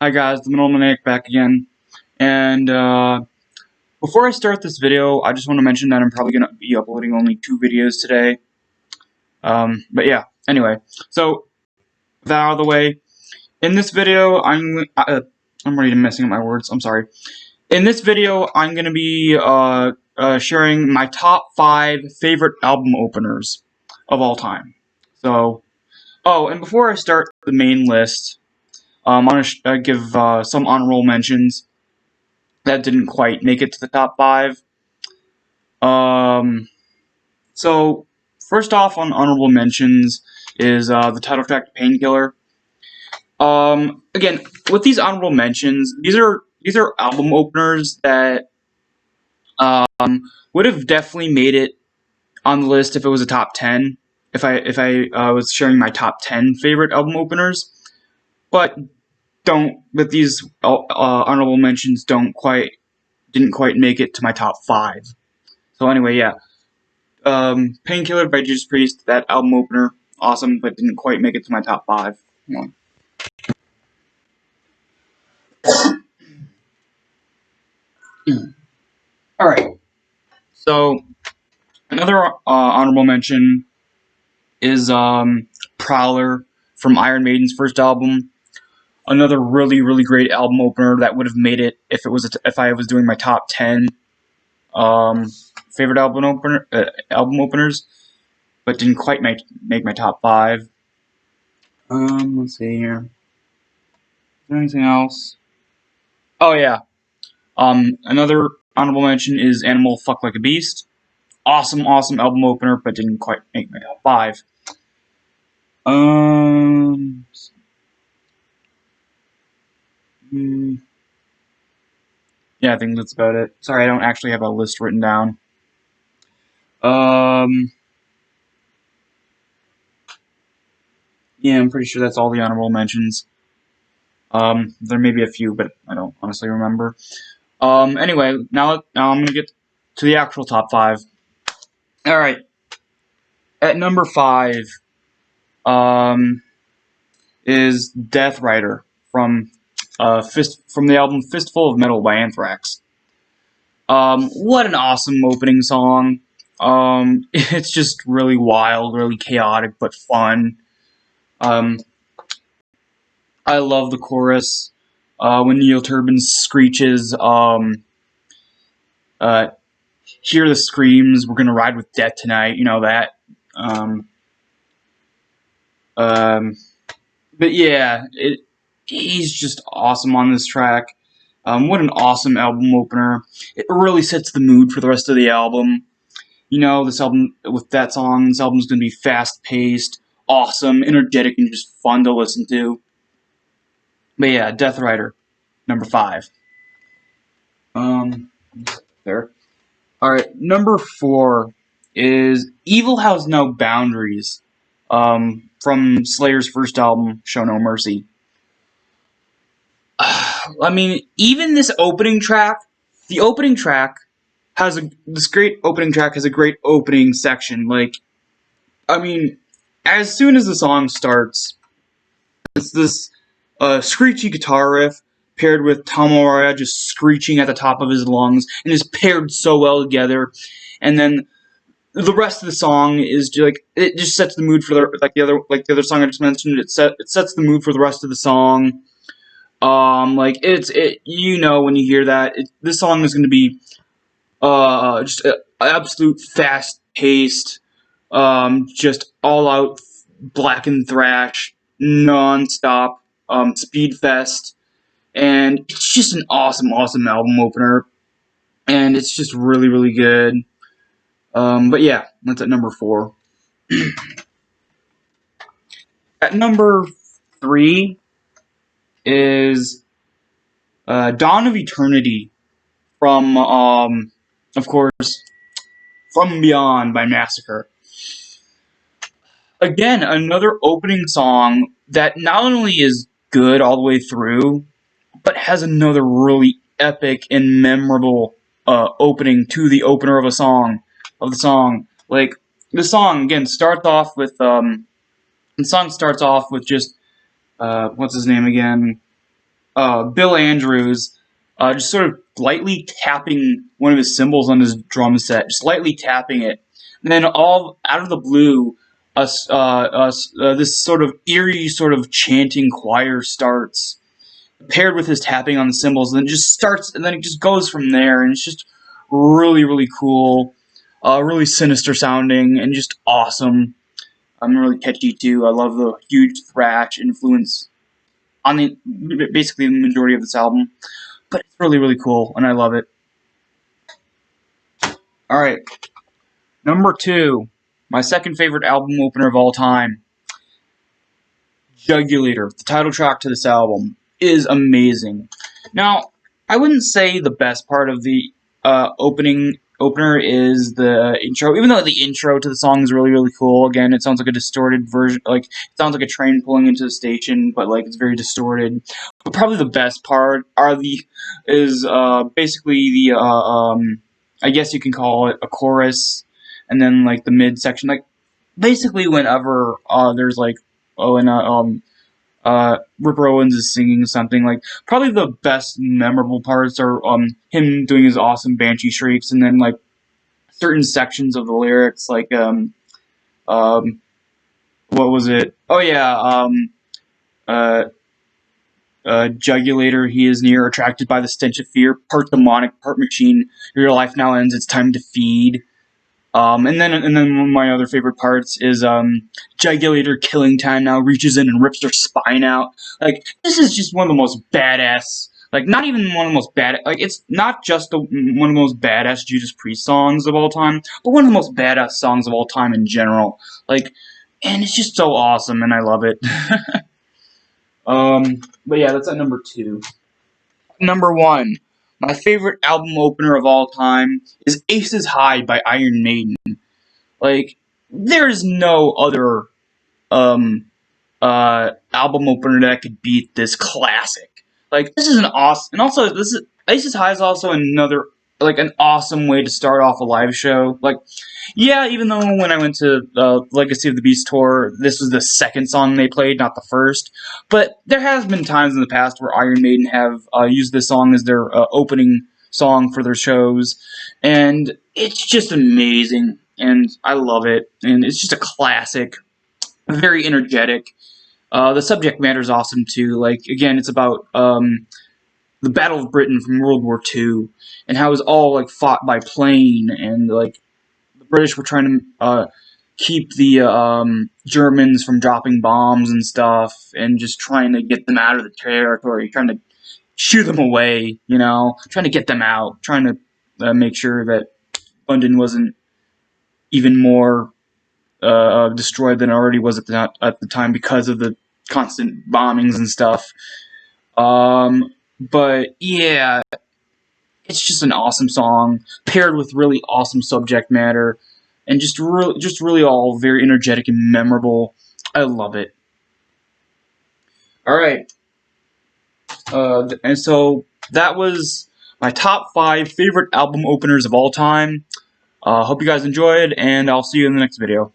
Hi guys, the Middlemaniac back again. And before I start this video, I just want to mention that I'm probably going to be uploading only 2 videos today. But yeah, anyway. So, with that out of the way, in this video, I'm already messing up my words, I'm sorry. In this video, I'm going to be sharing my top 5 favorite album openers of all time. So, oh, and before I start the main list, I'm going to give some honorable mentions that didn't quite make it to the top 5. So first off on honorable mentions is the title track Painkiller. Again, with these honorable mentions, these are album openers that would have definitely made it on the list if it was a top 10. If I was sharing my top 10 favorite album openers, but these honorable mentions didn't quite make it to my top 5. So anyway, yeah. Painkiller by Judas Priest, that album opener, awesome, but didn't quite make it to my top 5. Alright, so another honorable mention is Prowler from Iron Maiden's first album. Another really, really great album opener that would have made it if if I was doing my top 10 favorite album openers, but didn't quite make my top 5. Let's see here. Is there anything else? Oh yeah. Another honorable mention is Animal Fuck Like a Beast. Awesome album opener, but didn't quite make my top 5. Yeah, I think that's about it. Sorry, I don't actually have a list written down. Yeah, I'm pretty sure that's all the honorable mentions. There may be a few, but I don't honestly remember. Anyway, now I'm gonna get to the actual top 5. Alright. At number 5, is Death Rider from the album Fistful of Metal by Anthrax. What an awesome opening song. It's just really wild, really chaotic, but fun. I love the chorus. When Neil Turbin screeches, hear the screams, we're gonna ride with death tonight, you know that. But yeah, he's just awesome on this track. What an awesome album opener. It really sets the mood for the rest of the album. You know, this album, with that song, this album's going to be fast-paced, awesome, energetic, and just fun to listen to. But yeah, Death Rider, number 5. There. Alright, number 4 is Evil Has No Boundaries, from Slayer's first album, Show No Mercy. I mean, even this opening track, the opening track has this great opening track has a great opening section. Like, I mean, as soon as the song starts, it's this screechy guitar riff paired with Tom Araya just screeching at the top of his lungs, and is paired so well together. And then the rest of the song is just, like, it just sets the mood for the other song I just mentioned. It sets the mood for the rest of the song. Like you know, when you hear that, this song is going to be just an absolute fast-paced, just all-out blackened thrash, non-stop, speed fest, and it's just an awesome album opener, and it's just really, really good. But yeah, that's at number 4. At number 3 is Dawn of Eternity from, of course, From Beyond by Massacre. Again, another opening song that not only is good all the way through, but has another really epic and memorable opening to the opener of the song. Like, the song again starts off with just what's his name again? Bill Andrews just sort of lightly tapping one of his cymbals on his drum set, just lightly tapping it, and then all out of the blue, this sort of eerie, sort of chanting choir starts, paired with his tapping on the cymbals, and then it just starts, and then it just goes from there, and it's just really, really cool, really sinister sounding, and just awesome. Really catchy too. I love the huge thrash influence on basically the majority of this album, but it's really, really cool, and I love it. All right, number 2, my second favorite album opener of all time, Jugulator, the title track to this album, is amazing. Now, I wouldn't say the best part of the opener is the intro, even though the intro to the song is really, really cool. Again, it sounds like a distorted version, like it sounds like a train pulling into the station, but like it's very distorted. But probably the best part is basically the I guess you can call it a chorus, and then like the mid section, like basically whenever there's like Ripper Owens is singing something, like probably the best memorable parts are him doing his awesome banshee shrieks, and then like certain sections of the lyrics, like what was it? Oh yeah, Jugulator, he is near, attracted by the stench of fear, part demonic, part machine. Your life now ends, it's time to feed. And then one of my other favorite parts is Jugulator killing time now reaches in and rips their spine out. Like, this is just one of the most badass, like not even one of the most bad, like it's not just one of the most badass Judas Priest songs of all time, but one of the most badass songs of all time in general. Like, and it's just so awesome, and I love it. But yeah, that's at number 2. Number 1. My favorite album opener of all time is Aces High by Iron Maiden. Like, there's no other album opener that could beat this classic. Like, this is an awesome, and also Aces High is also another, like, an awesome way to start off a live show. Like, yeah, even though when I went to Legacy of the Beast tour, this was the second song they played, not the first. But there has been times in the past where Iron Maiden have used this song as their opening song for their shows, and it's just amazing, and I love it, and it's just a classic, very energetic. The subject matter is awesome too. Like, again, it's about the Battle of Britain from World War II, and how it was all like fought by plane, and like the British were trying to keep the Germans from dropping bombs and stuff, and just trying to get them out of the territory, trying to shoo them away, you know, trying to get them out, trying to make sure that London wasn't even more destroyed than it already was at the time because of the constant bombings and stuff. But yeah, it's just an awesome song paired with really awesome subject matter, and just really all very energetic and memorable. I love it. All right, and so that was my top 5 favorite album openers of all time. Hope you guys enjoyed, and I'll see you in the next video.